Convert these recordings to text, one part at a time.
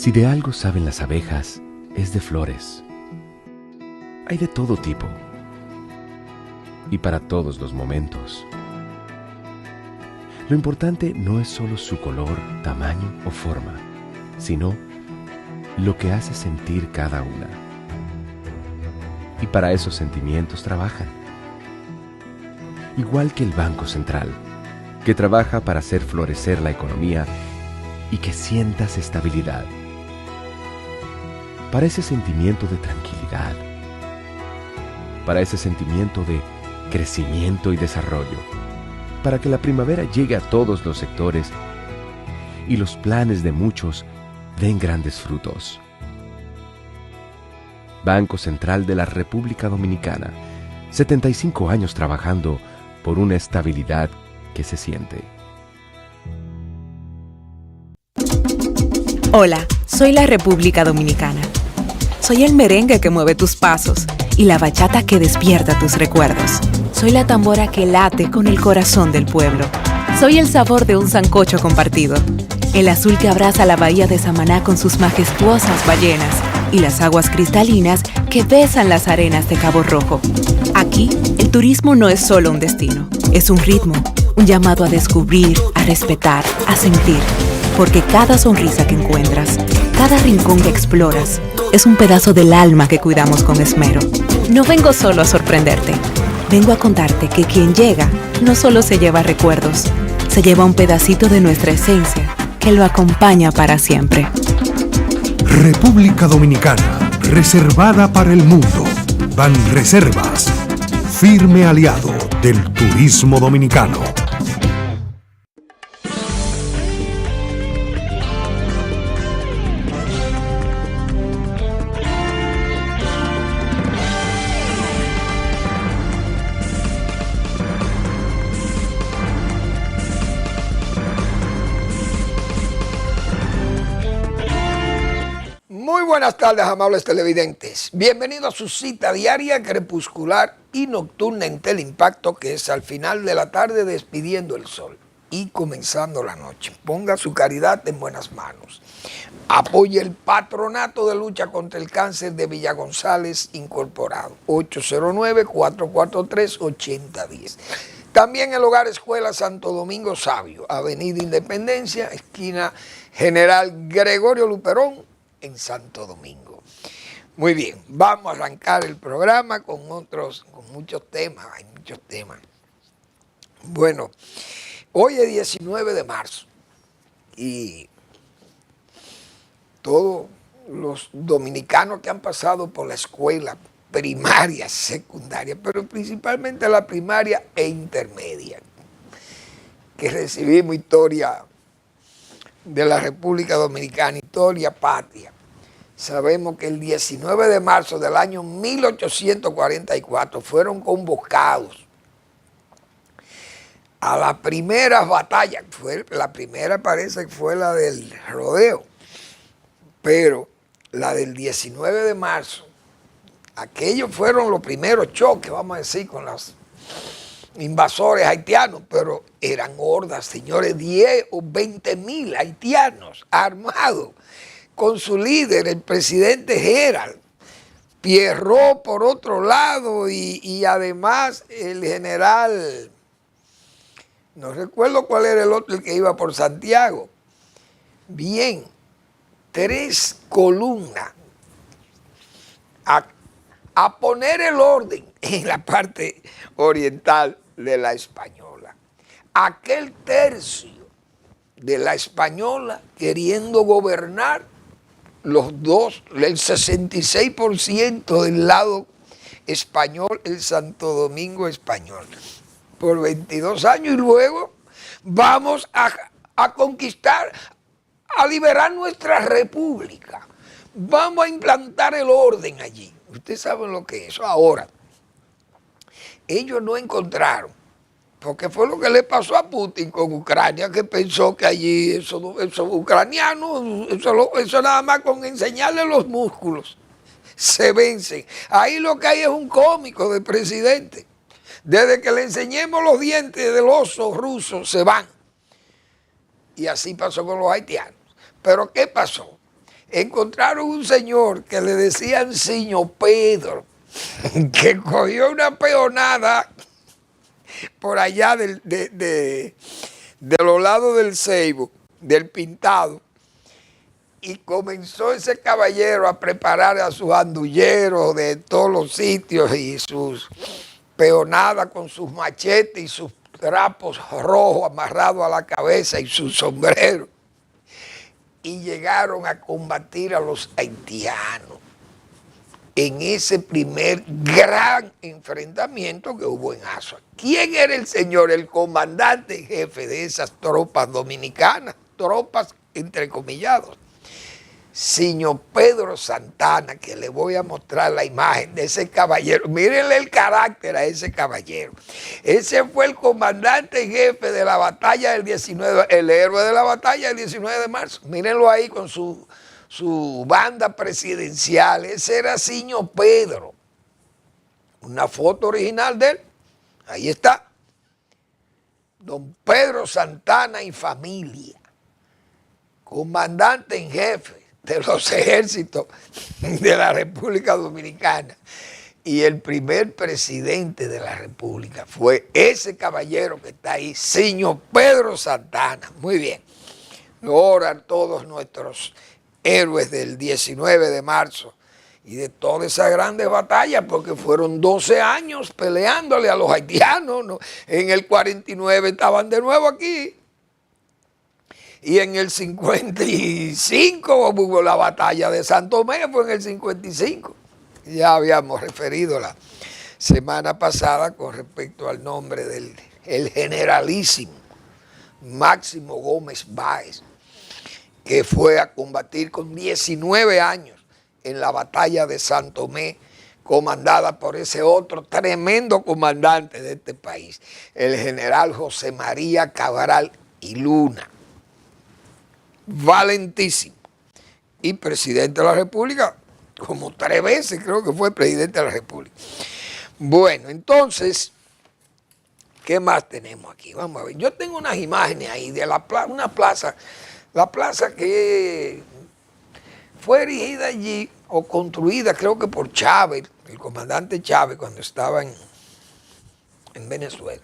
Si de algo saben las abejas, es de flores. Hay de todo tipo y para todos los momentos. Lo importante no es solo su color, tamaño o forma, sino lo que hace sentir cada una. Y para esos sentimientos trabajan. Igual que el Banco Central, que trabaja para hacer florecer la economía y que sientas estabilidad. Para ese sentimiento de tranquilidad. Para ese sentimiento de crecimiento y desarrollo. Para que la primavera llegue a todos los sectores y los planes de muchos den grandes frutos. Banco Central de la República Dominicana, 75 años trabajando por una estabilidad que se siente. Hola, soy la República Dominicana. Soy el merengue que mueve tus pasos y la bachata que despierta tus recuerdos. Soy la tambora que late con el corazón del pueblo. Soy el sabor de un sancocho compartido, el azul que abraza la bahía de Samaná con sus majestuosas ballenas y las aguas cristalinas que besan las arenas de Cabo Rojo. Aquí, el turismo no es solo un destino, es un ritmo, un llamado a descubrir, a respetar, a sentir. Porque cada sonrisa que encuentras, cada rincón que exploras, es un pedazo del alma que cuidamos con esmero. No vengo solo a sorprenderte, vengo a contarte que quien llega no solo se lleva recuerdos, se lleva un pedacito de nuestra esencia que lo acompaña para siempre. República Dominicana, reservada para el mundo. Banreservas, firme aliado del turismo dominicano. Buenas tardes, amables televidentes. Bienvenidos a su cita diaria, crepuscular y nocturna en Teleimpacto, que es al final de la tarde despidiendo el sol y comenzando la noche. Ponga su caridad en buenas manos. Apoye el Patronato de Lucha contra el Cáncer de Villa González Incorporado, 809-443-8010. También el Hogar Escuela Santo Domingo Sabio, Avenida Independencia, esquina General Gregorio Luperón, en Santo Domingo. Muy bien, vamos a arrancar el programa con muchos temas, hay muchos temas. Bueno, hoy es 19 de marzo y todos los dominicanos que han pasado por la escuela primaria, secundaria, pero principalmente la primaria e intermedia, que recibimos historia de la República Dominicana, historia patria. Sabemos que el 19 de marzo del año 1844 fueron convocados a la primera batalla. La primera parece que fue la del rodeo, pero la del 19 de marzo, aquellos fueron los primeros choques, vamos a decir, con los invasores haitianos, pero eran hordas, señores, 10 o 20 mil haitianos armados, con su líder, el presidente Gerald, Pierrot por otro lado, y además el general, no recuerdo cuál era el otro, el que iba por Santiago. Bien, 3 columnas a poner el orden en la parte oriental de la Española. Aquel tercio de la Española queriendo gobernar, los dos, el 66% del lado español, el Santo Domingo español, por 22 años, y luego vamos a conquistar, a liberar nuestra república. Vamos a implantar el orden allí. Ustedes saben lo que es eso. Ahora, ellos no encontraron, porque fue lo que le pasó a Putin con Ucrania, que pensó que allí esos ucranianos, eso nada más con enseñarle los músculos, se vencen. Ahí lo que hay es un cómico de presidente. Desde que le enseñemos los dientes del oso ruso, se van. Y así pasó con los haitianos. Pero ¿qué pasó? encontraron un señor que le decían Siño Pedro, que cogió una peonada por allá de los lados del Ceibo, del Pintado, y comenzó ese caballero a preparar a sus andulleros de todos los sitios y sus peonadas con sus machetes y sus trapos rojos amarrados a la cabeza y su sombrero. Y llegaron a combatir a los haitianos en ese primer gran enfrentamiento que hubo en Azua. ¿Quién era el señor? El comandante jefe de esas tropas dominicanas, tropas entrecomillados. Siño Pedro Santana, que le voy a mostrar la imagen de ese caballero. Mírenle el carácter a ese caballero. Ese fue el comandante jefe de la batalla del 19, el héroe de la batalla del 19 de marzo. Mírenlo ahí con su banda presidencial. Ese era Siño Pedro. Una foto original de él. Ahí está. Don Pedro Santana y familia. Comandante en jefe de los ejércitos de la República Dominicana. Y el primer presidente de la República fue ese caballero que está ahí, Siño Pedro Santana. Muy bien. Oran todos nuestros héroes del 19 de marzo y de todas esas grandes batallas, porque fueron 12 años peleándole a los haitianos, ¿no? En el 49 estaban de nuevo aquí. Y en el 55 hubo la batalla de Santo Tomé, fue en el 55. Ya habíamos referido la semana pasada con respecto al nombre del generalísimo Máximo Gómez Báez, que fue a combatir con 19 años en la batalla de Santo Tomé, comandada por ese otro tremendo comandante de este país, el general José María Cabral y Luna. Valentísimo, y presidente de la República, como 3 veces creo que fue presidente de la República. Bueno, entonces, ¿qué más tenemos aquí? Vamos a ver, yo tengo unas imágenes ahí de una plaza, la plaza que fue erigida allí, o construida creo que por Chávez, el comandante Chávez, cuando estaba en Venezuela.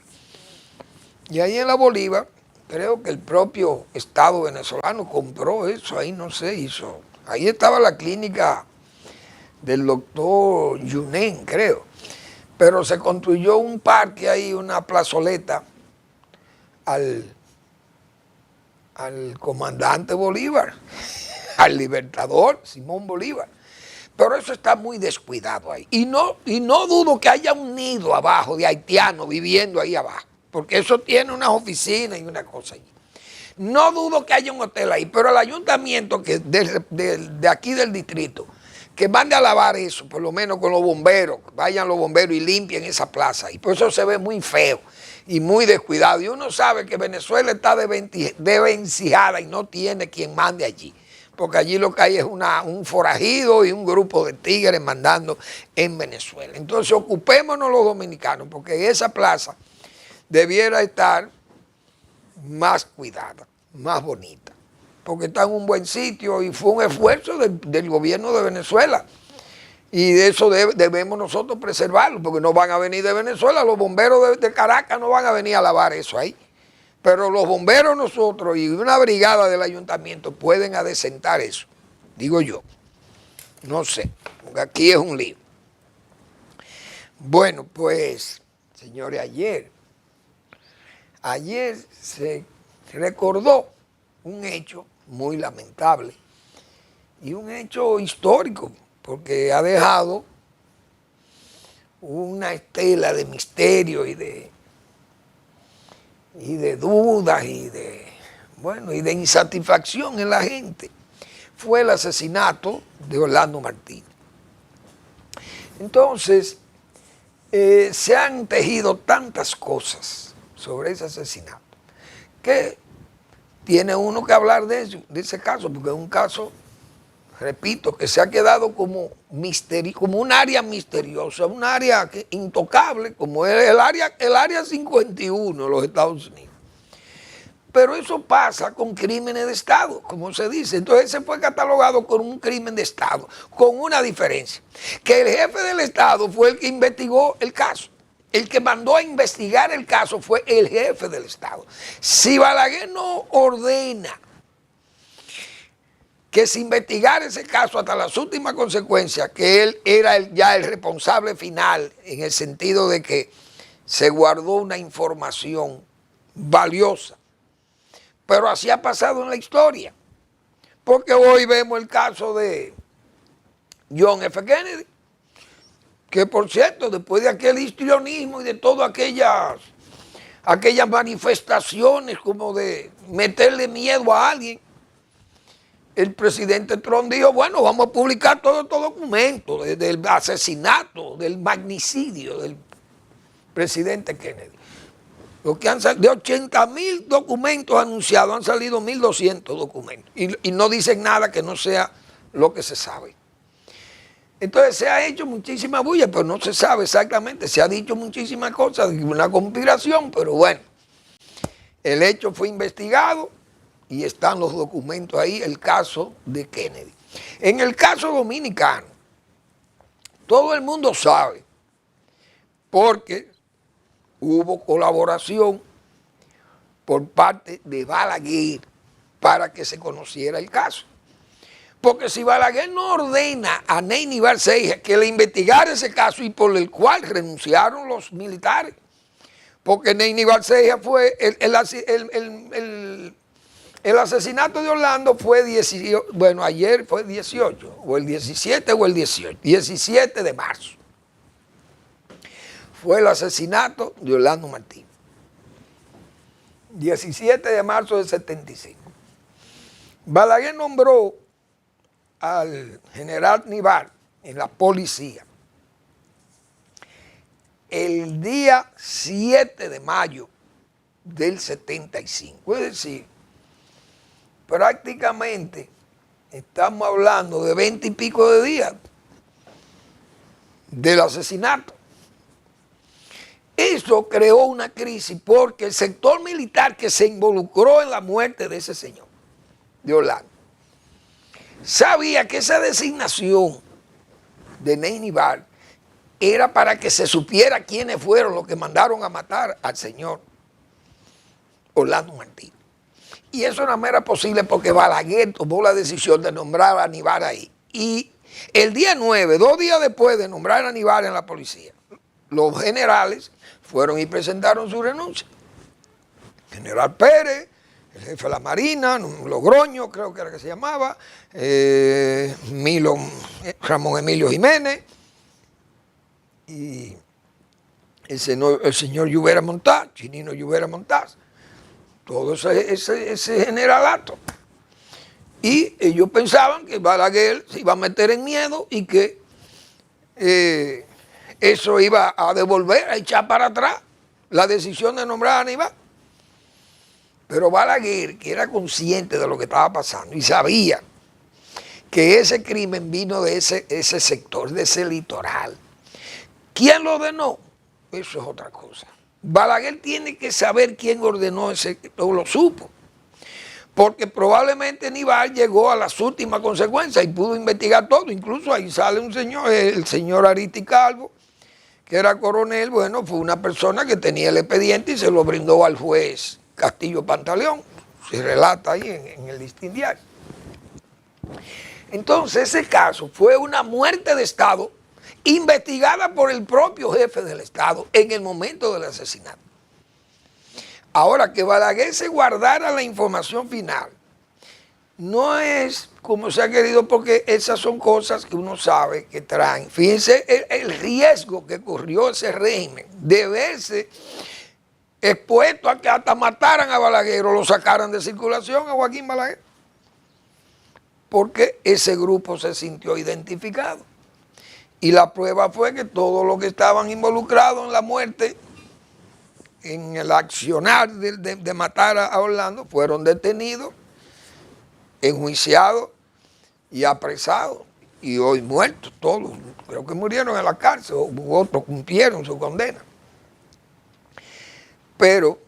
Y ahí en la Bolívar, creo que el propio Estado venezolano compró eso, ahí no sé, hizo. Ahí estaba la clínica del doctor Yunen, creo. Pero se construyó un parque ahí, una plazoleta al comandante Bolívar, al libertador Simón Bolívar. Pero eso está muy descuidado ahí. Y no dudo que haya un nido abajo de haitianos viviendo ahí abajo, porque eso tiene unas oficinas y una cosa allí. No dudo que haya un hotel ahí, pero el ayuntamiento que de aquí del distrito, que mande a lavar eso, por lo menos con los bomberos, vayan los bomberos y limpien esa plaza. Y por eso se ve muy feo y muy descuidado. Y uno sabe que Venezuela está desvencijada y no tiene quien mande allí, porque allí lo que hay es un forajido y un grupo de tigres mandando en Venezuela. Entonces ocupémonos los dominicanos, porque esa plaza debiera estar más cuidada, más bonita, porque está en un buen sitio y fue un esfuerzo del gobierno de Venezuela. Y de eso debemos nosotros preservarlo, porque no van a venir de Venezuela, los bomberos de Caracas no van a venir a lavar eso ahí. Pero los bomberos nosotros y una brigada del ayuntamiento pueden adecentar eso, digo yo. No sé, porque aquí es un lío. Bueno, pues, señores, ayer se recordó un hecho muy lamentable y un hecho histórico, porque ha dejado una estela de misterio y de dudas y de insatisfacción en la gente. Fue el asesinato de Orlando Martínez. Entonces, se han tejido tantas cosas sobre ese asesinato que tiene uno que hablar de ese caso, porque es un caso, repito, que se ha quedado como un área misteriosa, un área intocable, como es el área 51 de los Estados Unidos. pero eso pasa con crímenes de Estado, como se dice. Entonces ese fue catalogado como un crimen de Estado, con una diferencia, que el jefe del Estado fue el que investigó el caso. El que mandó a investigar el caso fue el jefe del Estado. Si Balaguer no ordena que se investigara ese caso hasta las últimas consecuencias, que él era ya el responsable final, en el sentido de que se guardó una información valiosa, pero así ha pasado en la historia, porque hoy vemos el caso de John F. Kennedy, que por cierto, después de aquel histrionismo y de todas aquellas manifestaciones como de meterle miedo a alguien, el presidente Trump dijo, bueno, vamos a publicar todos estos documentos del asesinato, del magnicidio del presidente Kennedy. Lo que han salido, de 80,000 documentos anunciados, han salido 1,200 documentos. Y no dicen nada que no sea lo que se sabe. Entonces se ha hecho muchísima bulla, pero no se sabe exactamente. Se ha dicho muchísimas cosas, una conspiración, pero bueno. El hecho fue investigado y están los documentos ahí, el caso de Kennedy. En el caso dominicano, todo el mundo sabe, porque hubo colaboración por parte de Balaguer para que se conociera el caso. Porque si Balaguer no ordena a Neyni Barceja que le investigara ese caso y por el cual renunciaron los militares, porque Neyni Barceja fue el asesinato de Orlando fue 18, bueno, ayer fue 18, o el 17 o el 18, 17 de marzo. Fue el asesinato de Orlando Martínez. 17 de marzo del 75. Balaguer nombró al general Nivar en la policía el día 7 de mayo del 75. Es decir, prácticamente estamos hablando de 20 y pico de días del asesinato. Eso creó una crisis porque el sector militar que se involucró en la muerte de ese señor, de Orlando, sabía que esa designación de Neyni Bar era para que se supiera quiénes fueron los que mandaron a matar al señor Orlando Martínez. Y eso no era posible porque Balaguer tomó la decisión de nombrar a Nivar ahí. Y el día 9, 2 días después de nombrar a Nivar en la policía, los generales fueron y presentaron su renuncia. General Pérez, el jefe de la Marina, Logroño, creo que era que se llamaba, Ramón Emilio Jiménez, y el señor Lluvera Montaz, Chinino Lluvera Montaz, todo ese generalato. Y ellos pensaban que Balaguer se iba a meter en miedo y que eso iba a devolver, a echar para atrás la decisión de nombrar a Aníbal. Pero Balaguer, que era consciente de lo que estaba pasando y sabía que ese crimen vino de ese sector, de ese litoral. ¿Quién lo ordenó? Eso es otra cosa. Balaguer tiene que saber quién ordenó ese, o lo supo. Porque probablemente Nivar llegó a las últimas consecuencias y pudo investigar todo. Incluso ahí sale un señor, el señor Aristi Calvo, que era coronel. Bueno, fue una persona que tenía el expediente y se lo brindó al juez Castillo Pantaleón. Se relata ahí en el Listín Diario. Entonces ese caso fue una muerte de Estado investigada por el propio jefe del Estado en el momento del asesinato. Ahora, que Balaguer se guardara la información final no es como se ha querido, porque esas son cosas que uno sabe que traen. Fíjense el riesgo que corrió ese régimen de verse expuesto a que hasta mataran a Balaguer o lo sacaran de circulación a Joaquín Balaguer, porque ese grupo se sintió identificado. Y la prueba fue que todos los que estaban involucrados en la muerte, en el accionar de matar a Orlando, fueron detenidos, enjuiciados y apresados. Y hoy muertos todos, creo que murieron en la cárcel, o otros cumplieron su condena. Pero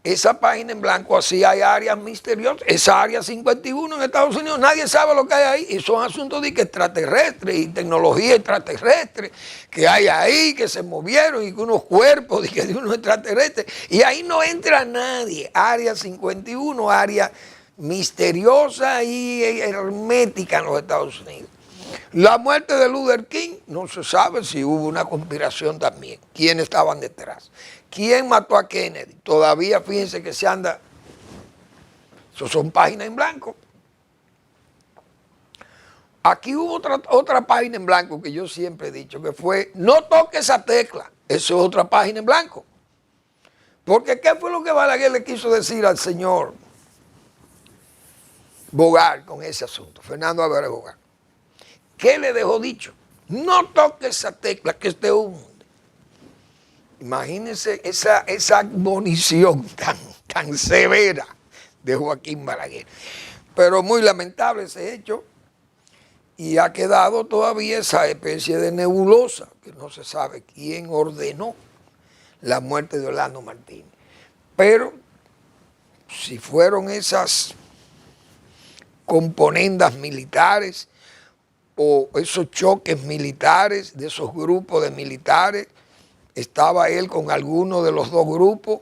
esa página en blanco, así hay áreas misteriosas. Esa área 51 en Estados Unidos, nadie sabe lo que hay ahí. Y son asuntos de que extraterrestres y tecnología extraterrestre que hay ahí, que se movieron y que unos cuerpos de unos extraterrestres. Y ahí no entra nadie. Área 51, área misteriosa y hermética en los Estados Unidos. La muerte de Luther King, no se sabe si hubo una conspiración también. ¿Quiénes estaban detrás? ¿Quién mató a Kennedy? Todavía fíjense que se anda. Eso son páginas en blanco. Aquí hubo otra página en blanco que yo siempre he dicho, que fue, no toque esa tecla. Eso es otra página en blanco. Porque ¿qué fue lo que Balaguer le quiso decir al señor Bogar con ese asunto? Fernando Álvarez Bogar. ¿Qué le dejó dicho? No toque esa tecla, que este hunde. Imagínense esa admonición tan severa de Joaquín Balaguer. Pero muy lamentable ese hecho y ha quedado todavía esa especie de nebulosa que no se sabe quién ordenó la muerte de Orlando Martínez. Pero si fueron esas componendas militares o esos choques militares de esos grupos de militares, estaba él con alguno de los dos grupos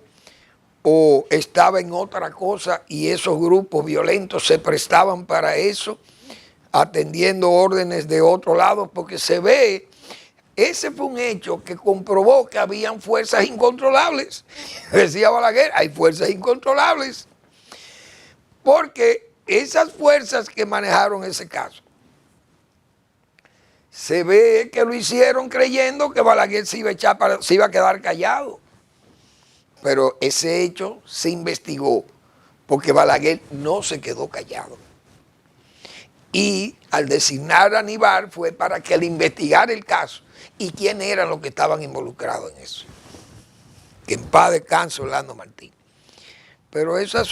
o estaba en otra cosa y esos grupos violentos se prestaban para eso, atendiendo órdenes de otro lado, porque se ve, ese fue un hecho que comprobó que habían fuerzas incontrolables. Decía Balaguer, hay fuerzas incontrolables, porque esas fuerzas que manejaron ese caso, se ve que lo hicieron creyendo que Balaguer se iba a quedar callado. Pero ese hecho se investigó porque Balaguer no se quedó callado. Y al designar a Aníbal fue para que él investigara el caso y quiénes eran los que estaban involucrados en eso. Que en paz descanse Orlando Martínez. Pero esa es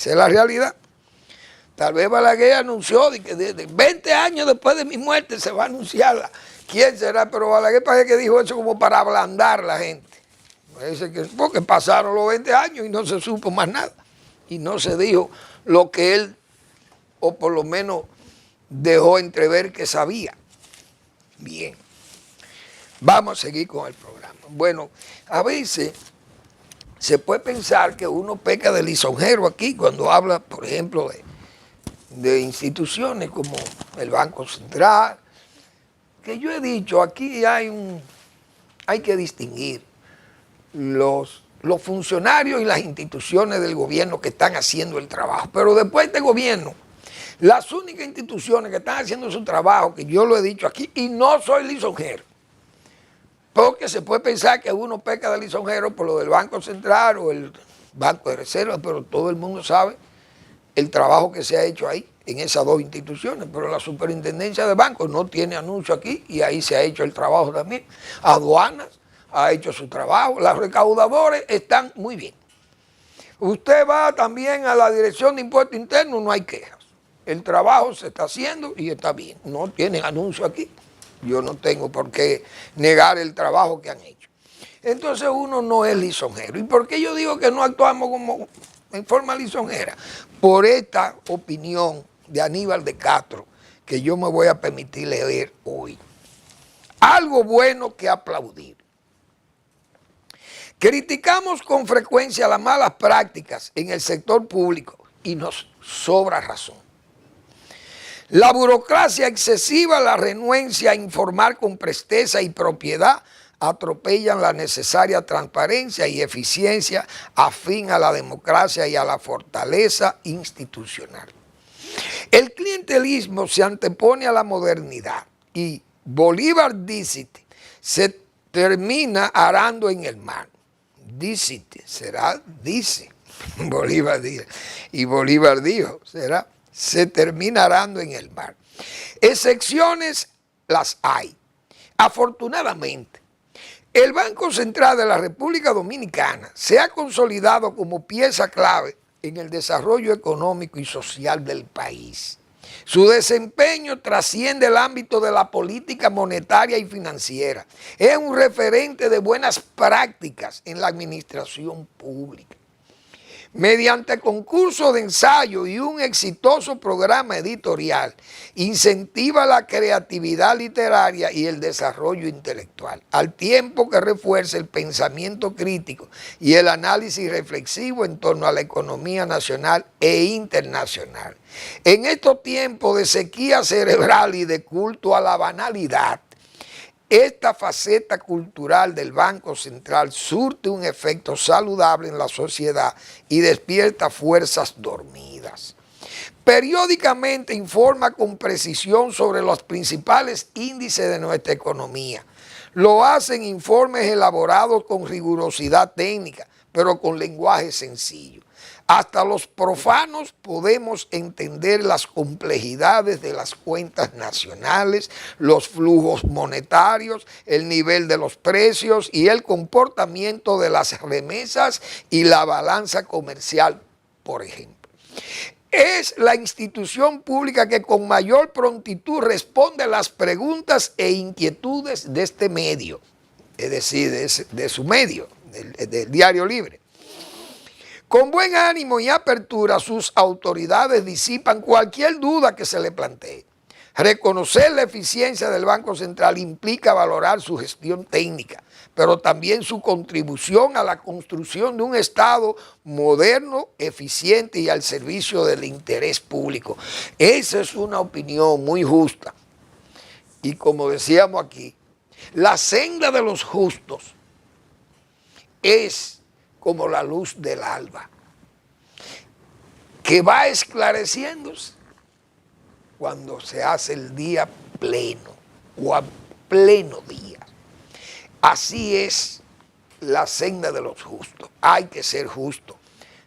la realidad. Tal vez Balaguer anunció que de 20 años después de mi muerte se va a anunciar quién será, pero Balaguer parece que dijo eso como para ablandar a la gente. Parece que porque pasaron los 20 años y no se supo más nada. Y no se dijo lo que él, o por lo menos dejó entrever que sabía. Bien, vamos a seguir con el programa. Bueno, a veces se puede pensar que uno peca de lisonjero aquí cuando habla, por ejemplo, de instituciones como el Banco Central, que yo he dicho, aquí hay que distinguir los funcionarios y las instituciones del gobierno que están haciendo el trabajo. Pero después de este gobierno, las únicas instituciones que están haciendo su trabajo, que yo lo he dicho aquí, y no soy lisonjero, porque se puede pensar que uno peca de lisonjero por lo del Banco Central o el Banco de Reserva, pero todo el mundo sabe el trabajo que se ha hecho ahí, en esas dos instituciones, pero la superintendencia de bancos no tiene anuncio aquí y ahí se ha hecho el trabajo también. Aduanas ha hecho su trabajo, los recaudadores están muy bien. Usted va también a la Dirección de Impuestos Internos, no hay quejas. El trabajo se está haciendo y está bien, no tienen anuncio aquí. Yo no tengo por qué negar el trabajo que han hecho. Entonces uno no es lisonjero. ¿Y por qué yo digo que no actuamos en forma lisonjera? Por esta opinión de Aníbal de Castro que yo me voy a permitir leer hoy. Algo bueno que aplaudir. Criticamos con frecuencia las malas prácticas en el sector público y nos sobra razón. La burocracia excesiva, la renuencia a informar con presteza y propiedad atropellan la necesaria transparencia y eficiencia afín a la democracia y a la fortaleza institucional. El clientelismo se antepone a la modernidad y Bolívar dice, se termina arando en el mar. Dice, será, dice, Bolívar dice, y Bolívar dijo, será, se termina arando en el mar. Excepciones las hay. Afortunadamente, el Banco Central de la República Dominicana se ha consolidado como pieza clave en el desarrollo económico y social del país. Su desempeño trasciende el ámbito de la política monetaria y financiera. Es un referente de buenas prácticas en la administración pública. Mediante concurso de ensayo y un exitoso programa editorial, incentiva la creatividad literaria y el desarrollo intelectual, al tiempo que refuerza el pensamiento crítico y el análisis reflexivo en torno a la economía nacional e internacional. En estos tiempos de sequía cerebral y de culto a la banalidad, esta faceta cultural del Banco Central surte un efecto saludable en la sociedad y despierta fuerzas dormidas. Periódicamente informa con precisión sobre los principales índices de nuestra economía. Lo hacen informes elaborados con rigurosidad técnica, pero con lenguaje sencillo. Hasta los profanos podemos entender las complejidades de las cuentas nacionales, los flujos monetarios, el nivel de los precios y el comportamiento de las remesas y la balanza comercial, por ejemplo. Es la institución pública que con mayor prontitud responde a las preguntas e inquietudes de este medio, es decir, de su medio, del Diario Libre. Con buen ánimo y apertura, sus autoridades disipan cualquier duda que se le plantee. Reconocer la eficiencia del Banco Central implica valorar su gestión técnica, pero también su contribución a la construcción de un Estado moderno, eficiente y al servicio del interés público. Esa es una opinión muy justa. Y como decíamos aquí, la senda de los justos es como la luz del alba, que va esclareciéndose cuando se hace el día pleno o a pleno día. Así es la senda de los justos. Hay que ser justo,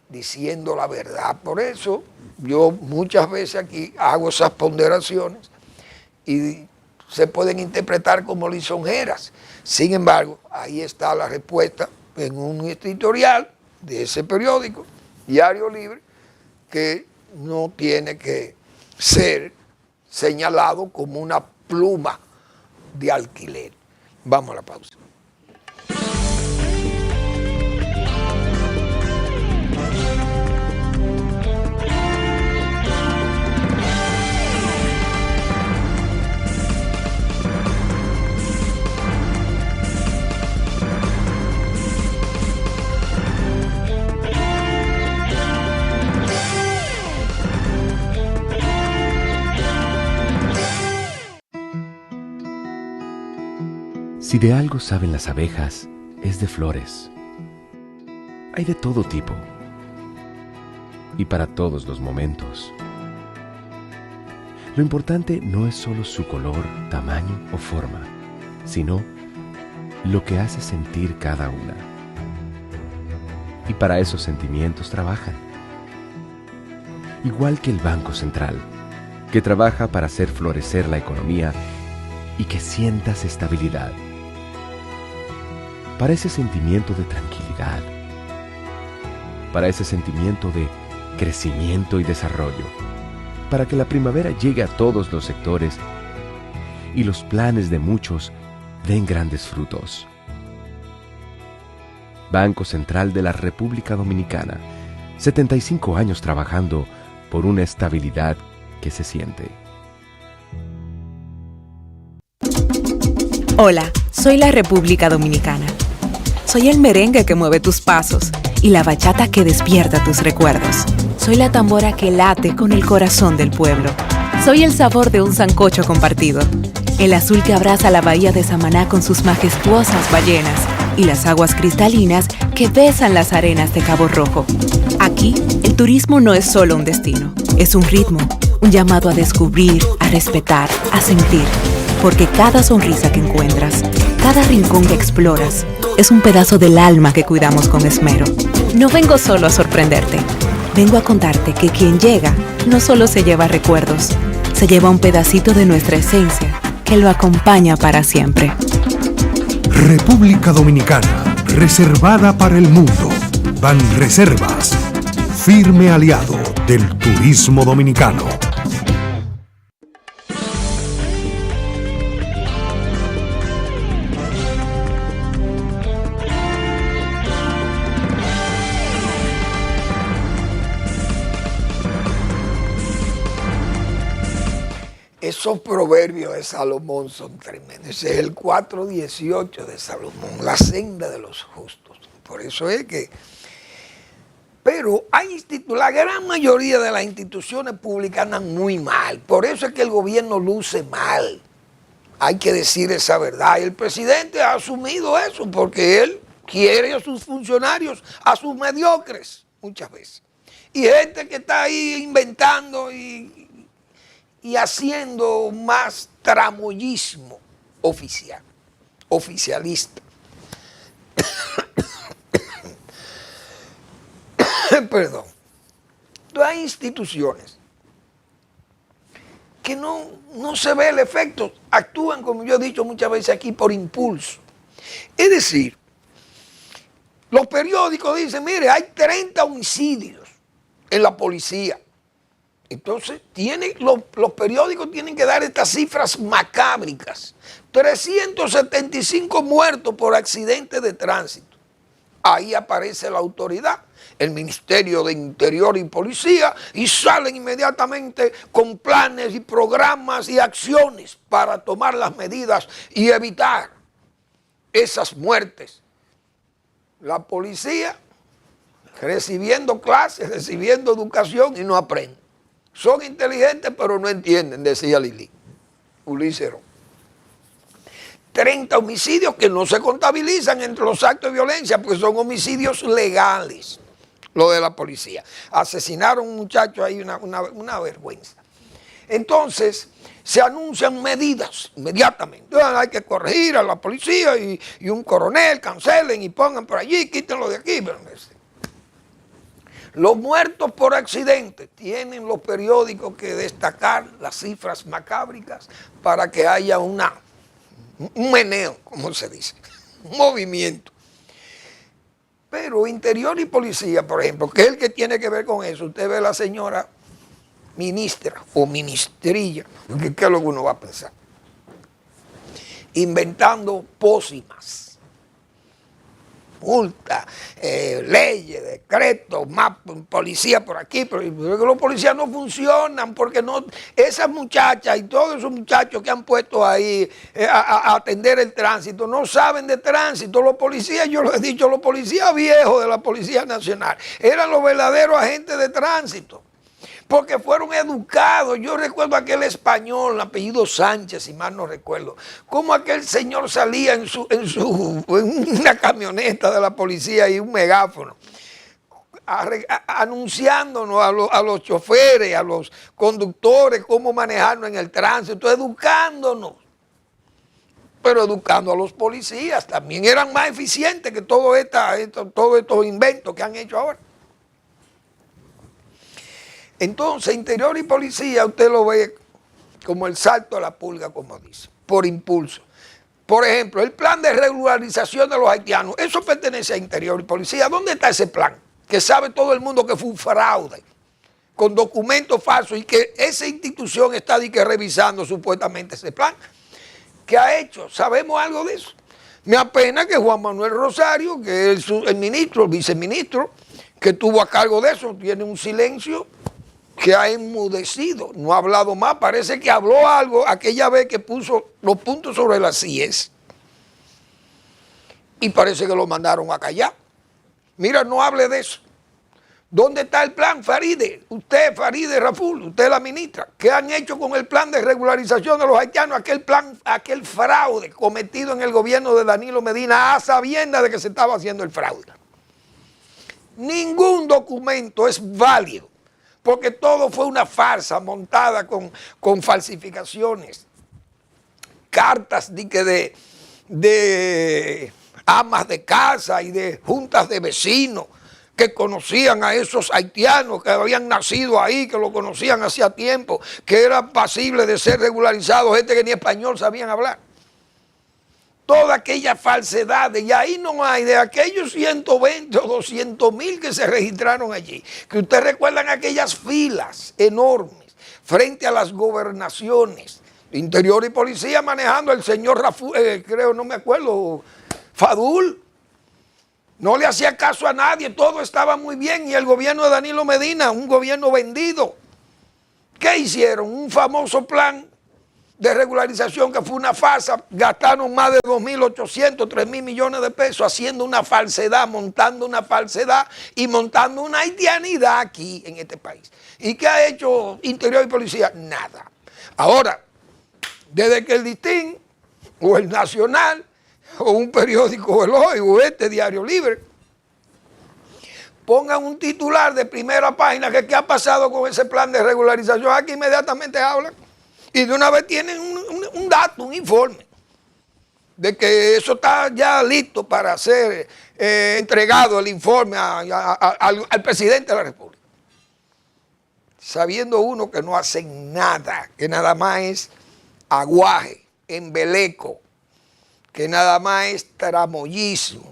diciendo la verdad. Por eso yo muchas veces aquí hago esas ponderaciones y se pueden interpretar como lisonjeras. Sin embargo, ahí está la respuesta en un editorial de ese periódico, Diario Libre, que no tiene que ser señalado como una pluma de alquiler. Vamos a la pausa. Si de algo saben las abejas, es de flores. Hay de todo tipo y para todos los momentos. Lo importante no es solo su color, tamaño o forma, sino lo que hace sentir cada una. Y para esos sentimientos trabajan. Igual que el Banco Central, que trabaja para hacer florecer la economía y que sientas estabilidad. Para ese sentimiento de tranquilidad, para ese sentimiento de crecimiento y desarrollo, para que la primavera llegue a todos los sectores y los planes de muchos den grandes frutos. Banco Central de la República Dominicana, 75 años trabajando por una estabilidad que se siente. Hola, soy la República Dominicana. Soy el merengue que mueve tus pasos y la bachata que despierta tus recuerdos. Soy la tambora que late con el corazón del pueblo. Soy el sabor de un sancocho compartido, el azul que abraza la bahía de Samaná con sus majestuosas ballenas y las aguas cristalinas que besan las arenas de Cabo Rojo. Aquí, el turismo no es solo un destino, es un ritmo, un llamado a descubrir, a respetar, a sentir. Porque cada sonrisa que encuentras, cada rincón que exploras, es un pedazo del alma que cuidamos con esmero. No vengo solo a sorprenderte, vengo a contarte que quien llega no solo se lleva recuerdos, se lleva un pedacito de nuestra esencia que lo acompaña para siempre. República Dominicana, reservada para el mundo. Banreservas, firme aliado del turismo dominicano. Esos proverbios de Salomón son tremendos. Ese es el 4:18 de Salomón, la senda de los justos. Por eso es que... Pero la gran mayoría de las instituciones públicas andan muy mal. Por eso es que el gobierno luce mal. Hay que decir esa verdad. Y el presidente ha asumido eso porque él quiere a sus funcionarios, a sus mediocres, muchas veces. Y gente que está ahí inventando y haciendo más tramoyismo oficialista. Perdón. Entonces hay instituciones que no se ve el efecto, actúan, como yo he dicho muchas veces aquí, por impulso. Es decir, los periódicos dicen, mire, hay 30 homicidios en la policía. Entonces, los periódicos tienen que dar estas cifras macábricas. 375 muertos por accidentes de tránsito. Ahí aparece la autoridad, el Ministerio de Interior y Policía, y salen inmediatamente con planes y programas y acciones para tomar las medidas y evitar esas muertes. La policía recibiendo clases, recibiendo educación y no aprende. Son inteligentes pero no entienden, decía Ulises Herón. 30 homicidios que no se contabilizan entre los actos de violencia porque son homicidios legales, lo de la policía. Asesinaron a un muchacho ahí, una vergüenza. Entonces, se anuncian medidas inmediatamente. Hay que corregir a la policía y un coronel, cancelen y pongan por allí, quítenlo de aquí. Los muertos por accidente tienen los periódicos que destacar las cifras macábricas para que haya un meneo, como se dice, un movimiento. Pero Interior y Policía, por ejemplo, que es el que tiene que ver con eso, usted ve a la señora ministra o ministrilla, ¿qué es lo que uno va a pensar? Inventando pócimas. Multa, leyes, decretos, más policía por aquí, pero los policías no funcionan porque no, esas muchachas y todos esos muchachos que han puesto ahí a atender el tránsito no saben de tránsito. Los policías, yo lo he dicho, los policías viejos de la Policía Nacional eran los verdaderos agentes de tránsito. Porque fueron educados. Yo recuerdo aquel español, apellido Sánchez, si mal no recuerdo, cómo aquel señor salía en una camioneta de la policía y un megáfono, anunciándonos a los choferes, a los conductores, cómo manejarnos en el tránsito, educándonos. Pero educando a los policías, también eran más eficientes que todos estos inventos que han hecho ahora. Entonces, Interior y Policía, usted lo ve como el salto a la pulga, como dice, por impulso. Por ejemplo, el plan de regularización de los haitianos, eso pertenece a Interior y Policía. ¿Dónde está ese plan? Que sabe todo el mundo que fue un fraude, con documentos falsos, y que esa institución está revisando supuestamente ese plan. ¿Qué ha hecho? ¿Sabemos algo de eso? Me apena que Juan Manuel Rosario, que es el ministro, el viceministro, que estuvo a cargo de eso, tiene un silencio que ha enmudecido, no ha hablado más. Parece que habló algo aquella vez que puso los puntos sobre las IES y parece que lo mandaron a callar. Mira, no hable de eso. ¿Dónde está el plan, Faride? Usted, Faride Raful, usted es la ministra. ¿Qué han hecho con el plan de regularización de los haitianos? Aquel fraude cometido en el gobierno de Danilo Medina a sabiendas de que se estaba haciendo el fraude. Ningún documento es válido, porque todo fue una farsa montada con falsificaciones. Cartas de amas de casa y de juntas de vecinos que conocían a esos haitianos que habían nacido ahí, que lo conocían hacía tiempo, que eran pasibles de ser regularizados, gente que ni español sabían hablar. Toda aquella falsedad, y ahí no hay de aquellos 120 o 200,000 que se registraron allí, que ustedes recuerdan aquellas filas enormes frente a las gobernaciones, Interior y Policía manejando el señor creo, no me acuerdo, Fadul, no le hacía caso a nadie, todo estaba muy bien, y el gobierno de Danilo Medina, un gobierno vendido. ¿Qué hicieron? Un famoso plan de regularización, que fue una farsa, gastaron más de 2.800, 3.000 millones de pesos haciendo una falsedad, montando una falsedad y montando una haitianidad aquí en este país. ¿Y qué ha hecho Interior y Policía? Nada. Ahora, desde que el Listín o el Nacional o un periódico El Hoy o este Diario Libre pongan un titular de primera página que qué ha pasado con ese plan de regularización, aquí inmediatamente hablan y de una vez tienen un dato, un informe de que eso está ya listo para ser entregado el informe al presidente de la República. Sabiendo uno que no hacen nada, que nada más es aguaje, embeleco, que nada más es tramoyismo.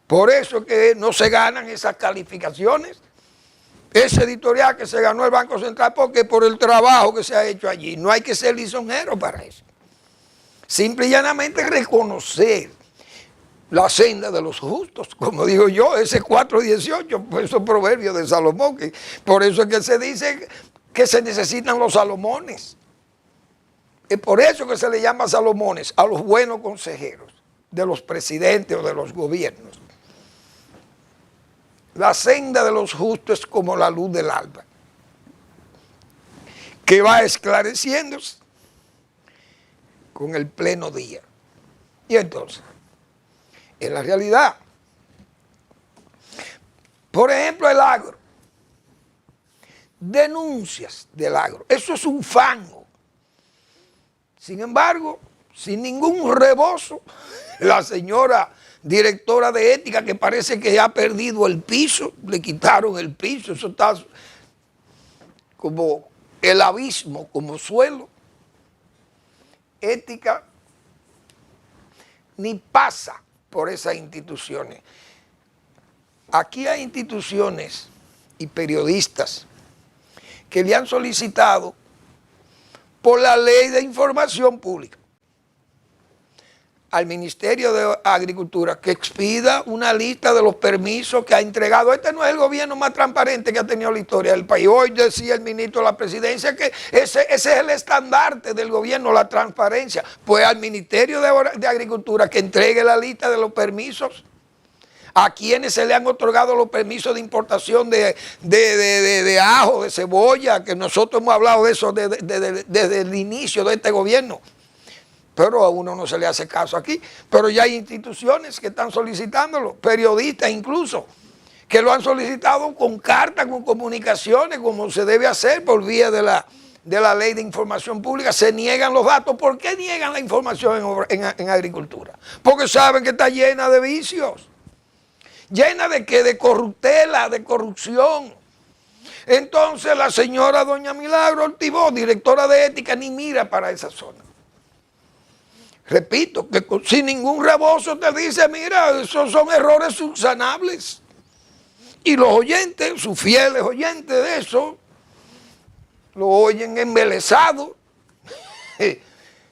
Por eso es que no se ganan esas calificaciones, ese editorial que se ganó el Banco Central, porque por el trabajo que se ha hecho allí. No hay que ser lisonjero para eso. Simple y llanamente reconocer la senda de los justos, como digo yo, ese 4:18, pues esos proverbios de Salomón, que por eso es que se dice que se necesitan los Salomones. Es por eso que se le llama Salomones a los buenos consejeros de los presidentes o de los gobiernos. La senda de los justos es como la luz del alba, que va esclareciéndose con el pleno día. Y entonces, en la realidad, por ejemplo, el agro, denuncias del agro, eso es un fango. Sin embargo, sin ningún rebozo, la señora directora de ética, que parece que ha perdido el piso, le quitaron el piso, eso está como el abismo, como suelo. Ética ni pasa por esas instituciones. Aquí hay instituciones y periodistas que le han solicitado por la Ley de Información Pública al Ministerio de Agricultura que expida una lista de los permisos que ha entregado. Este no es el gobierno más transparente que ha tenido la historia del país. Hoy decía el ministro de la Presidencia que ese es el estandarte del gobierno, la transparencia. Pues al Ministerio de Agricultura que entregue la lista de los permisos a quienes se le han otorgado los permisos de importación de ajo, de cebolla, que nosotros hemos hablado de eso desde el inicio de este gobierno. Pero a uno no se le hace caso aquí. Pero ya hay instituciones que están solicitándolo, periodistas incluso, que lo han solicitado con cartas, con comunicaciones, como se debe hacer por vía de la Ley de Información Pública. Se niegan los datos. ¿Por qué niegan la información en agricultura? Porque saben que está llena de vicios. ¿Llena de qué? De corruptela, de corrupción. Entonces la señora doña Milagro Ortibó, directora de ética, ni mira para esa zona. Repito, que sin ningún rebozo te dice, mira, esos son errores subsanables. Y los oyentes, sus fieles oyentes de eso, lo oyen embelesados.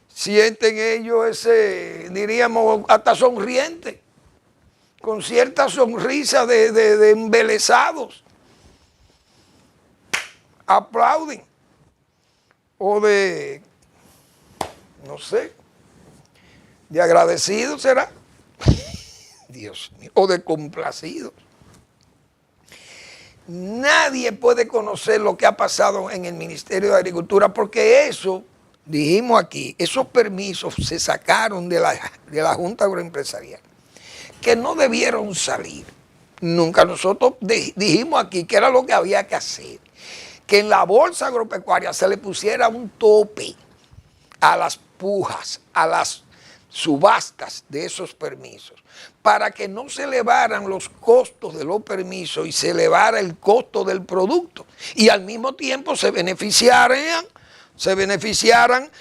Sienten ellos ese, diríamos, hasta sonriente, con cierta sonrisa de embelesados. Aplauden. O de, no sé, de agradecidos será, Dios mío, o de complacidos. Nadie puede conocer lo que ha pasado en el Ministerio de Agricultura, porque eso, dijimos aquí, esos permisos se sacaron de la Junta Agroempresarial, que no debieron salir. Nunca nosotros dijimos aquí que era lo que había que hacer, que en la bolsa agropecuaria se le pusiera un tope a las pujas, a las subastas de esos permisos, para que no se elevaran los costos de los permisos y se elevara el costo del producto, y al mismo tiempo se beneficiaran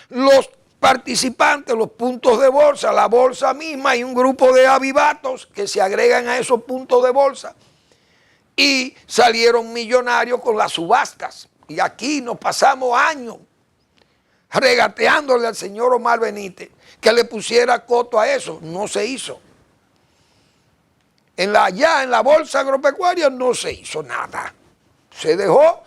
los participantes, los puntos de bolsa, la bolsa misma y un grupo de avivatos que se agregan a esos puntos de bolsa, y salieron millonarios con las subastas. Y aquí nos pasamos años regateándole al señor Omar Benítez que le pusiera coto a eso. No se hizo. Allá en la bolsa agropecuaria no se hizo nada. Se dejó.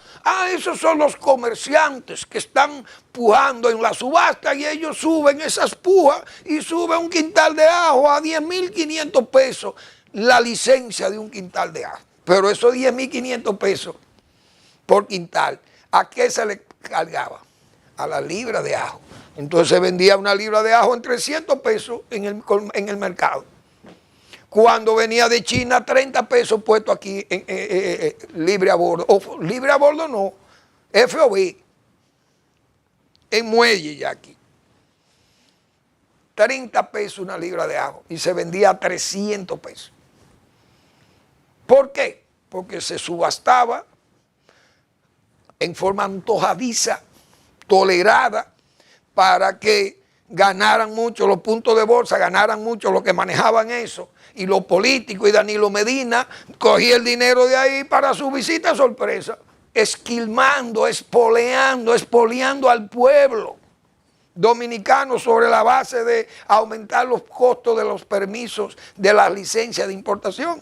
Esos son los comerciantes que están pujando en la subasta y ellos suben esas pujas y suben un quintal de ajo a 10.500 pesos la licencia de un quintal de ajo. Pero esos 10.500 pesos por quintal, ¿a qué se le cargaba? A la libra de ajo. Entonces se vendía una libra de ajo en 300 pesos en el mercado. Cuando venía de China, 30 pesos puesto aquí libre a bordo. O libre a bordo no, FOB. En muelle ya aquí. 30 pesos una libra de ajo y se vendía a 300 pesos. ¿Por qué? Porque se subastaba en forma antojadiza, tolerada, para que ganaran mucho los puntos de bolsa, ganaran mucho los que manejaban eso, y los políticos, y Danilo Medina cogía el dinero de ahí para su visita sorpresa, esquilmando, expoliando al pueblo dominicano sobre la base de aumentar los costos de los permisos de la licencia de importación.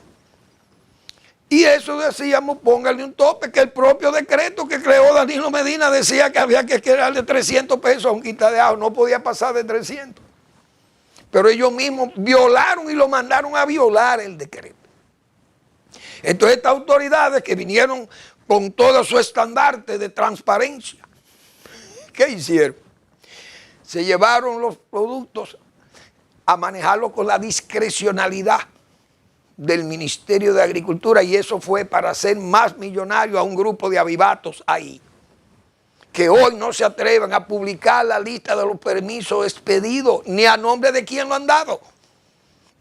Y eso decíamos, póngale un tope, que el propio decreto que creó Danilo Medina decía que había que darle 300 pesos a un quintal de ajo, no podía pasar de 300. Pero ellos mismos violaron y lo mandaron a violar el decreto. Entonces estas autoridades que vinieron con todo su estandarte de transparencia, ¿qué hicieron? Se llevaron los productos a manejarlos con la discrecionalidad del Ministerio de Agricultura, y eso fue para hacer más millonario a un grupo de avivatos ahí, que hoy no se atreven a publicar la lista de los permisos expedidos, ni a nombre de quién lo han dado.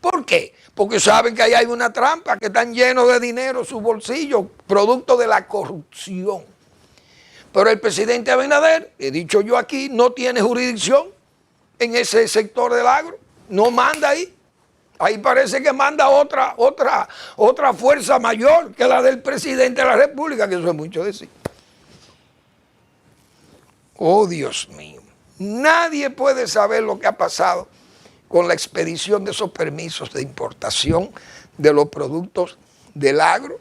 ¿Por qué? Porque saben que ahí hay una trampa, que están llenos de dinero sus bolsillos, producto de la corrupción. Pero el presidente Abinader, he dicho yo aquí, no tiene jurisdicción en ese sector del agro, no manda ahí. Ahí parece que manda otra fuerza mayor que la del presidente de la República, que eso es mucho decir. Oh, Dios mío. Nadie puede saber lo que ha pasado con la expedición de esos permisos de importación de los productos del agro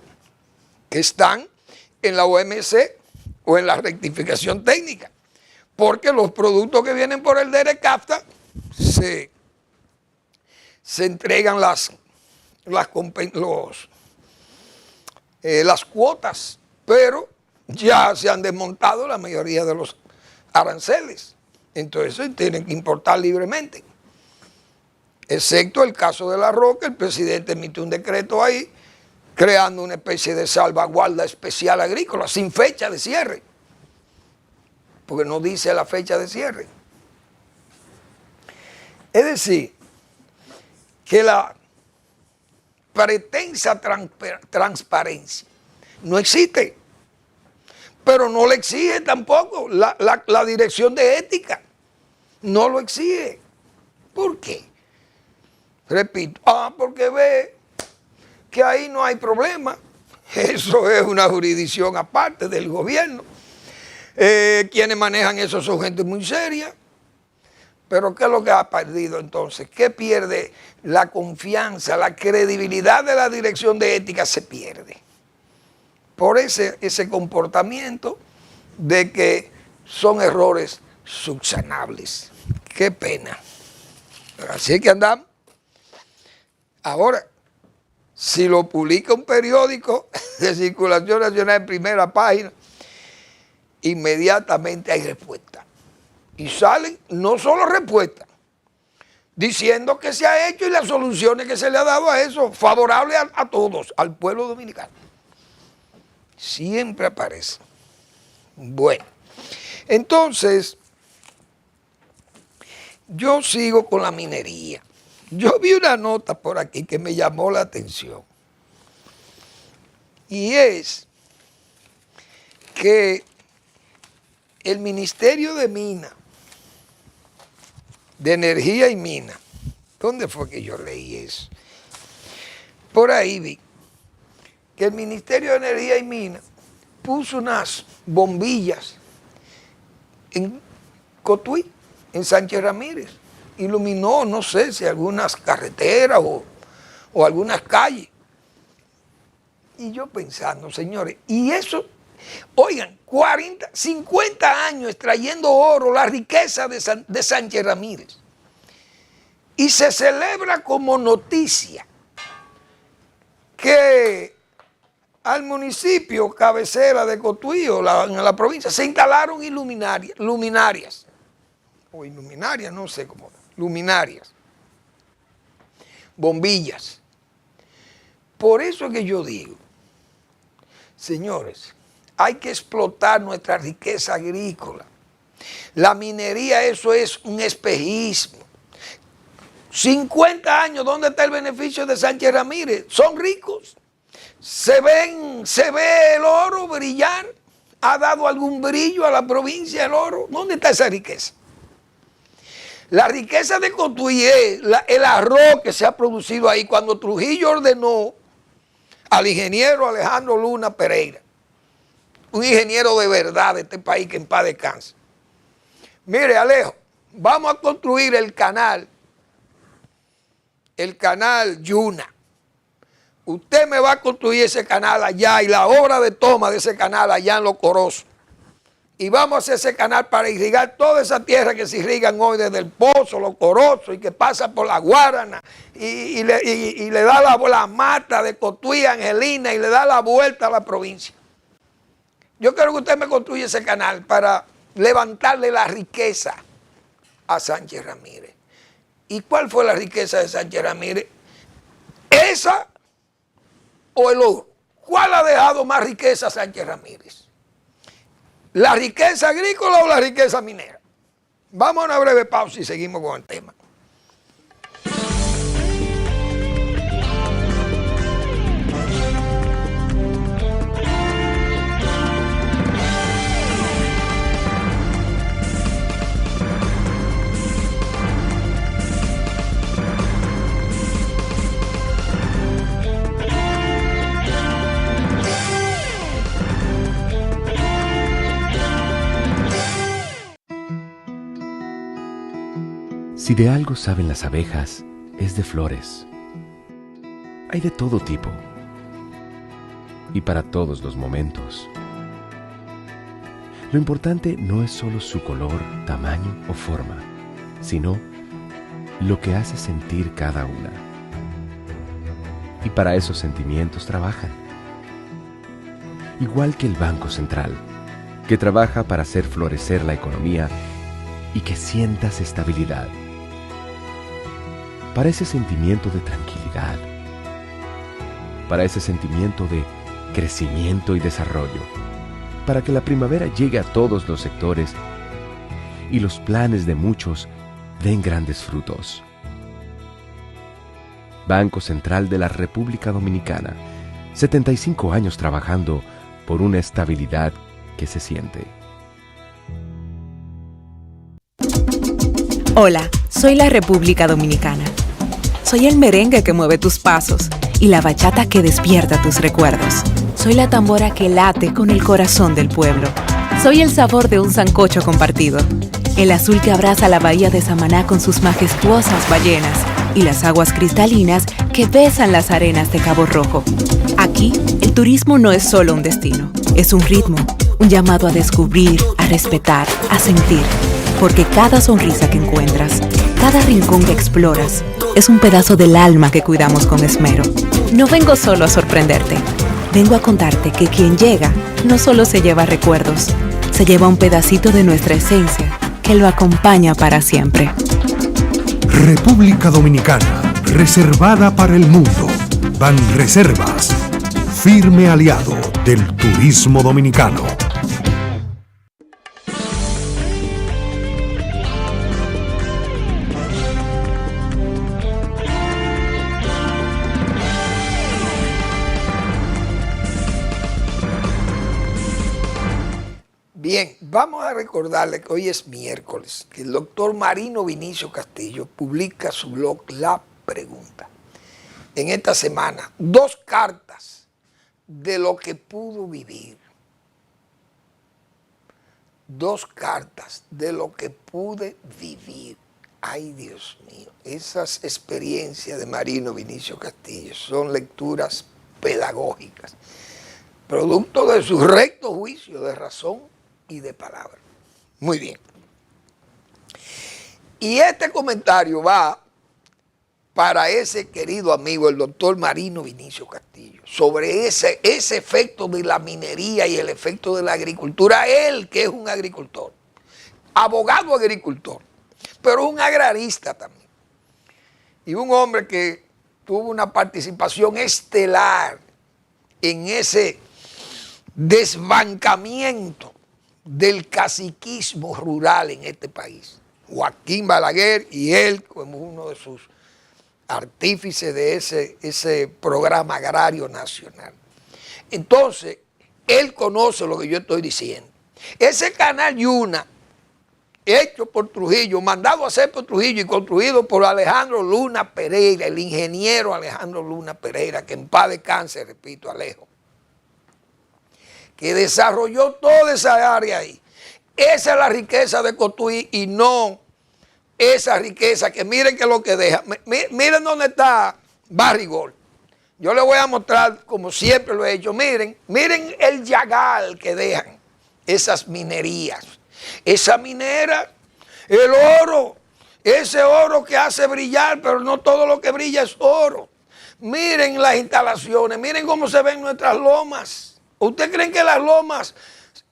que están en la OMC o en la rectificación técnica. Porque los productos que vienen por el DERECAFTA se entregan las cuotas, pero ya se han desmontado la mayoría de los aranceles. Entonces tienen que importar libremente. Excepto el caso de la roca, el presidente emitió un decreto ahí, creando una especie de salvaguarda especial agrícola, sin fecha de cierre, porque no dice la fecha de cierre. Es decir, que la pretensa transparencia no existe, pero no le exige tampoco la dirección de ética, no lo exige. ¿Por qué? Repito, porque ve que ahí no hay problema, eso es una jurisdicción aparte del gobierno, quienes manejan eso son gente muy seria. Pero ¿qué es lo que ha perdido entonces? ¿Qué pierde? La confianza, la credibilidad de la dirección de ética se pierde. Por ese comportamiento de que son errores subsanables. Qué pena. Así que andamos. Ahora, si lo publica un periódico de circulación nacional en primera página, inmediatamente hay respuesta. Y salen no solo respuestas, diciendo que se ha hecho y las soluciones que se le ha dado a eso, favorables a todos, al pueblo dominicano. Siempre aparece. Bueno, entonces, yo sigo con la minería. Yo vi una nota por aquí que me llamó la atención. Y es que el Ministerio de Minas, de Energía y Minas, ¿dónde fue que yo leí eso? Por ahí vi que el Ministerio de Energía y Minas puso unas bombillas en Cotuí, en Sánchez Ramírez, iluminó, no sé si algunas carreteras o algunas calles. Y yo pensando, señores, y eso Oigan, 50 años extrayendo oro, la riqueza de Sánchez Ramírez. Y se celebra como noticia que al municipio cabecera de Cotuí, en la provincia, se instalaron luminarias, no sé cómo, luminarias, bombillas. Por eso es que yo digo, señores, hay que explotar nuestra riqueza agrícola. La minería, eso es un espejismo. 50 años, ¿dónde está el beneficio de Sánchez Ramírez? Son ricos. Se ve el oro brillar. ¿Ha dado algún brillo a la provincia el oro? ¿Dónde está esa riqueza? La riqueza de Cotuí es el arroz que se ha producido ahí cuando Trujillo ordenó al ingeniero Alejandro Luna Pereira, un ingeniero de verdad de este país que en paz descanse. Mire, Alejo, vamos a construir el canal Yuna. Usted me va a construir ese canal allá y la obra de toma de ese canal allá en Los Corozos. Y vamos a hacer ese canal para irrigar toda esa tierra que se irrigan hoy desde el Pozo, Los Corozos y que pasa por la Guarana y le da la mata de Cotuí, Angelina y le da la vuelta a la provincia. Yo quiero que usted me construya ese canal para levantarle la riqueza a Sánchez Ramírez. ¿Y cuál fue la riqueza de Sánchez Ramírez? ¿Esa o el oro? ¿Cuál ha dejado más riqueza a Sánchez Ramírez? ¿La riqueza agrícola o la riqueza minera? Vamos a una breve pausa y seguimos con el tema. Si de algo saben las abejas, es de flores. Hay de todo tipo y para todos los momentos. Lo importante no es solo su color, tamaño o forma, sino lo que hace sentir cada una. Y para esos sentimientos trabajan. Igual que el Banco Central, que trabaja para hacer florecer la economía y que sientas estabilidad. Para ese sentimiento de tranquilidad, para ese sentimiento de crecimiento y desarrollo, para que la primavera llegue a todos los sectores y los planes de muchos den grandes frutos. Banco Central de la República Dominicana, 75 años trabajando por una estabilidad que se siente. Hola, soy la República Dominicana. Soy el merengue que mueve tus pasos y la bachata que despierta tus recuerdos. Soy la tambora que late con el corazón del pueblo. Soy el sabor de un sancocho compartido, el azul que abraza la bahía de Samaná con sus majestuosas ballenas y las aguas cristalinas que besan las arenas de Cabo Rojo. Aquí, el turismo no es solo un destino, es un ritmo, un llamado a descubrir, a respetar, a sentir. Porque cada sonrisa que encuentras, cada rincón que exploras, es un pedazo del alma que cuidamos con esmero. No vengo solo a sorprenderte, vengo a contarte que quien llega no solo se lleva recuerdos, se lleva un pedacito de nuestra esencia que lo acompaña para siempre. República Dominicana, reservada para el mundo. Banreservas, firme aliado del turismo dominicano. Bien, vamos a recordarle que hoy es miércoles, que el doctor Marino Vinicio Castillo publica su blog La Pregunta. En esta semana, 2 cartas de lo que pudo vivir. 2 cartas de lo que pude vivir. Ay, Dios mío, esas experiencias de Marino Vinicio Castillo son lecturas pedagógicas. producto de su recto juicio de razón y de palabra. Muy bien. Y este comentario va para ese querido amigo, el doctor Marino Vinicio Castillo, sobre ese efecto de la minería y el efecto de la agricultura. Él, que es un agricultor, abogado agricultor, pero un agrarista también. Y un hombre que tuvo una participación estelar en ese desbancamiento del caciquismo rural en este país. Joaquín Balaguer y él como uno de sus artífices de ese programa agrario nacional. Entonces, él conoce lo que yo estoy diciendo. Ese canal Yuna, hecho por Trujillo, mandado a hacer por Trujillo y construido por Alejandro Luna Pereira, el ingeniero Alejandro Luna Pereira, que en paz descanse, repito, Alejo, que desarrolló toda esa área ahí. Esa es la riqueza de Cotuí y no esa riqueza que miren que es lo que deja. Miren dónde está Barrigol. Yo les voy a mostrar, como siempre lo he hecho, miren el yagal que dejan esas minerías. Esa minera, el oro, ese oro que hace brillar, pero no todo lo que brilla es oro. Miren las instalaciones, miren cómo se ven nuestras lomas. ¿Ustedes creen que las lomas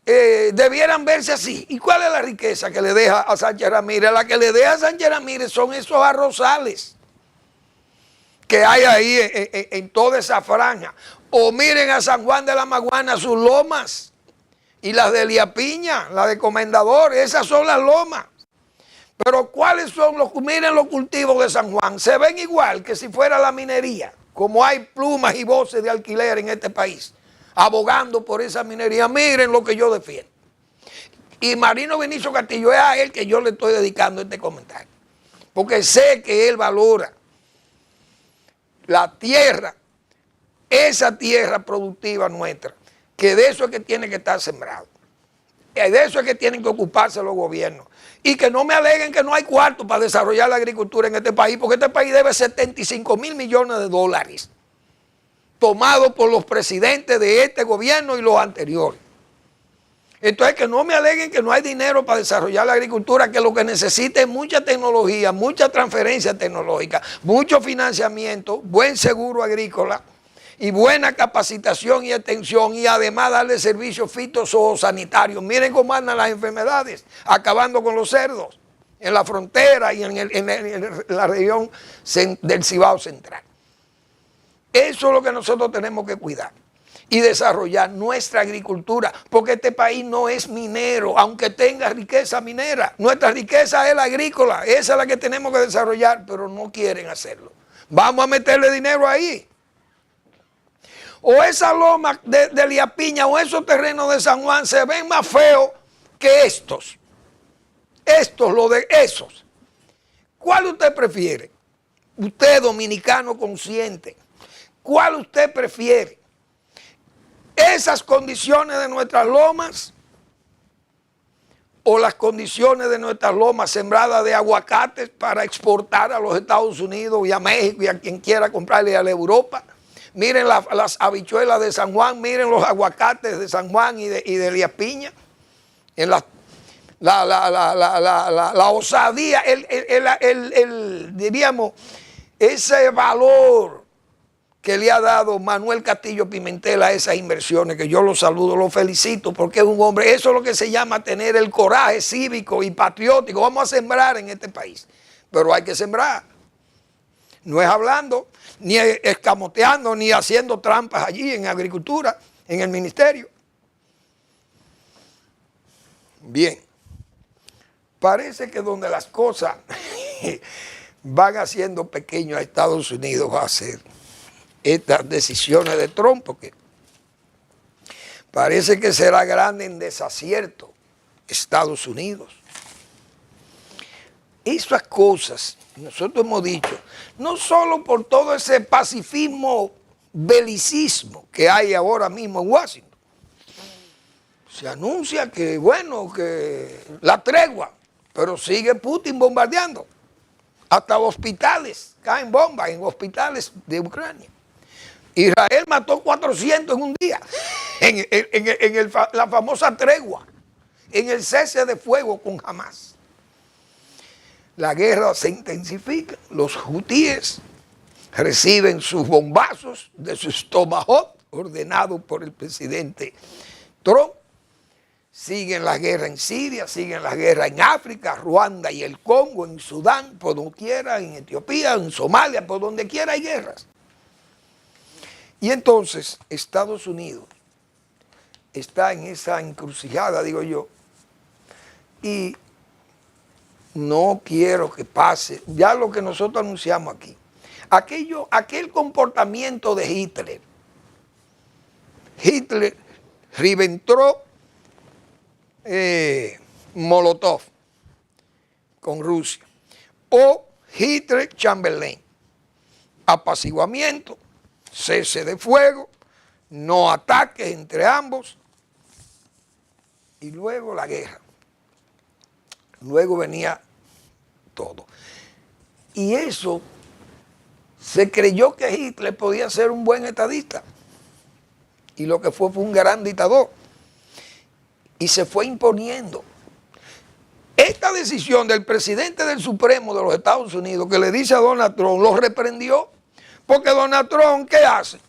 debieran verse así? ¿Y cuál es la riqueza que le deja a Sánchez Ramírez? La que le deja a Sánchez Ramírez son esos arrozales que hay ahí en toda esa franja. O miren a San Juan de la Maguana, sus lomas. Y las de Elías Piña, la de Comendador, esas son las lomas. Pero ¿cuáles son miren los cultivos de San Juan? Se ven igual que si fuera la minería. Como hay plumas y voces de alquiler en este país, abogando por esa minería. Miren lo que yo defiendo. Y Marino Vinicio Castillo, es a él que yo le estoy dedicando este comentario. Porque sé que él valora la tierra, esa tierra productiva nuestra, que de eso es que tiene que estar sembrado. De eso es que tienen que ocuparse los gobiernos. Y que no me aleguen que no hay cuarto para desarrollar la agricultura en este país, porque este país debe 75.000 millones de dólares, tomados por los presidentes de este gobierno y los anteriores. Entonces, que no me aleguen que no hay dinero para desarrollar la agricultura, que lo que necesita es mucha tecnología, mucha transferencia tecnológica, mucho financiamiento, buen seguro agrícola y buena capacitación y atención, y además darle servicios fitosanitarios. Miren cómo andan las enfermedades, acabando con los cerdos en la frontera y en la región del Cibao Central. Eso es lo que nosotros tenemos que cuidar y desarrollar nuestra agricultura, porque este país no es minero, aunque tenga riqueza minera. Nuestra riqueza es la agrícola, esa es la que tenemos que desarrollar, pero no quieren hacerlo. Vamos a meterle dinero ahí. O esa loma de Elías Piña o esos terrenos de San Juan se ven más feos que estos. Lo de esos. ¿Cuál usted prefiere? Usted, dominicano consciente, ¿cuál usted prefiere? ¿Esas condiciones de nuestras lomas o las condiciones de nuestras lomas sembradas de aguacates para exportar a los Estados Unidos y a México y a quien quiera comprarle a la Europa? Miren las habichuelas de San Juan, miren los aguacates de San Juan y de Elías Piña. En la osadía, diríamos, ese valor que le ha dado Manuel Castillo Pimentel a esas inversiones, que yo lo saludo, lo felicito, porque es un hombre, eso es lo que se llama tener el coraje cívico y patriótico. Vamos a sembrar en este país, pero hay que sembrar. No es hablando, ni escamoteando, ni haciendo trampas allí en agricultura, en el ministerio. Bien, parece que donde las cosas van haciendo pequeño a Estados Unidos va a ser estas decisiones de Trump, porque parece que será grande en desacierto Estados Unidos. Esas cosas, nosotros hemos dicho, no solo por todo ese pacifismo, belicismo que hay ahora mismo en Washington. Se anuncia que, bueno, que la tregua, pero sigue Putin bombardeando. Hasta hospitales, caen bombas en hospitales de Ucrania. Israel mató 400 en un día. la famosa tregua, en el cese de fuego con Hamás. La guerra se intensifica, los hutíes reciben sus bombazos de sus Tomahawk, ordenados por el presidente Trump. Siguen la guerra en Siria, siguen la guerra en África, Ruanda y el Congo, en Sudán, por donde quiera, en Etiopía, en Somalia, por donde quiera hay guerras. Y entonces Estados Unidos está en esa encrucijada, digo yo, y no quiero que pase, ya lo que nosotros anunciamos aquí, aquel comportamiento de Hitler, Ribbentrop, Molotov con Rusia, o Hitler-Chamberlain, apaciguamiento, cese de fuego, no ataques entre ambos, y luego la guerra. Luego venía todo. Y eso, se creyó que Hitler podía ser un buen estadista, y lo que fue un gran dictador, y se fue imponiendo. Esta decisión del presidente del Supremo de los Estados Unidos, que le dice a Donald Trump, lo reprendió, porque Donald Trump, ¿qué hace?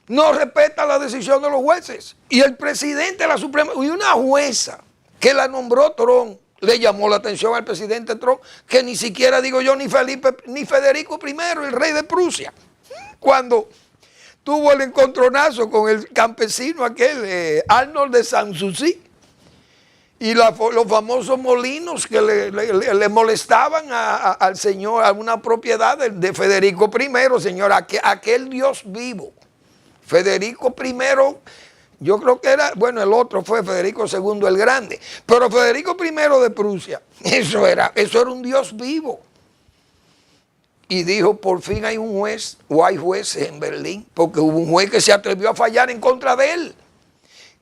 No respeta la decisión de los jueces. Y el presidente de la Suprema, y una jueza que la nombró Trump, le llamó la atención al presidente Trump, que ni siquiera, digo yo, ni Federico I, el rey de Prusia, cuando tuvo el encontronazo con el campesino aquel, Arnold de Sanssouci, y los famosos molinos que le molestaban al señor, a una propiedad de Federico I, señor, aquel Dios vivo. Federico I, yo creo que era, bueno, el otro fue Federico II el Grande, pero Federico I de Prusia, eso era un Dios vivo. Y dijo, por fin hay un juez, o hay jueces en Berlín, porque hubo un juez que se atrevió a fallar en contra de él.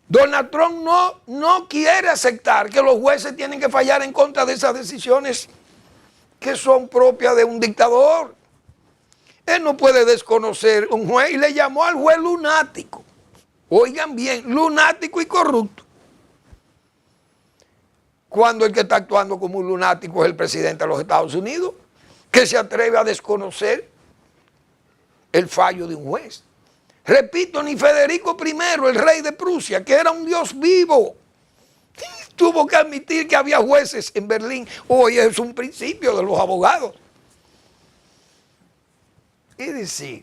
Donald Trump no quiere aceptar que los jueces tienen que fallar en contra de esas decisiones que son propias de un dictador. Él no puede desconocer un juez, y le llamó al juez lunático. Oigan bien, lunático y corrupto. Cuando el que está actuando como un lunático es el presidente de los Estados Unidos, que se atreve a desconocer el fallo de un juez. Repito, ni Federico I, el rey de Prusia, que era un Dios vivo, tuvo que admitir que había jueces en Berlín. Hoy es un principio de los abogados. Es decir,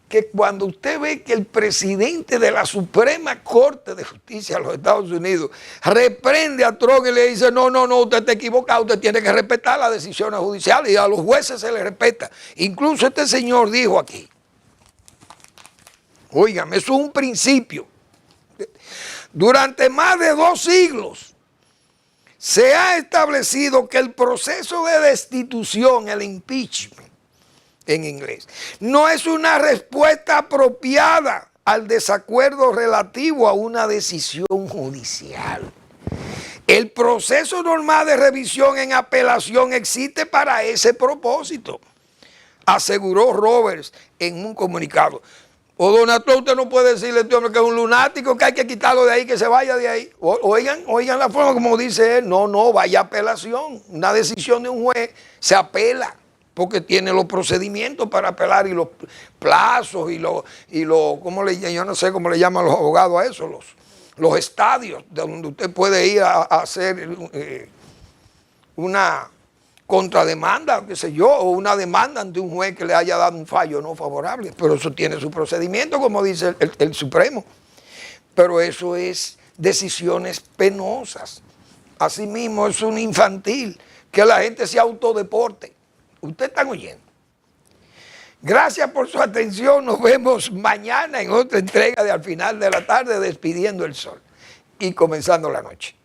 que cuando usted ve que el presidente de la Suprema Corte de Justicia de los Estados Unidos reprende a Trump y le dice, no, usted está equivocado, usted tiene que respetar las decisiones judiciales, y a los jueces se les respeta. Incluso este señor dijo aquí, óigame, eso es un principio. Durante más de 2 siglos se ha establecido que el proceso de destitución, el impeachment en inglés, no es una respuesta apropiada al desacuerdo relativo a una decisión judicial. El proceso normal de revisión en apelación existe para ese propósito, aseguró Roberts en un comunicado. O Donald Trump, usted no puede decirle a este hombre que es un lunático, que hay que quitarlo de ahí, que se vaya de ahí. Oigan la forma como dice él. No, vaya apelación. Una decisión de un juez se apela, porque tiene los procedimientos para apelar, y los plazos, yo no sé cómo le llaman los abogados a eso, los estadios donde usted puede ir a hacer una contrademanda, qué sé yo, o una demanda ante un juez que le haya dado un fallo no favorable. Pero eso tiene su procedimiento, como dice el Supremo. Pero eso es decisiones penosas. Asimismo, es un infantil que la gente se autodeporte. Ustedes están oyendo. Gracias por su atención. Nos vemos mañana en otra entrega de Al Final de la Tarde, despidiendo el sol y comenzando la noche.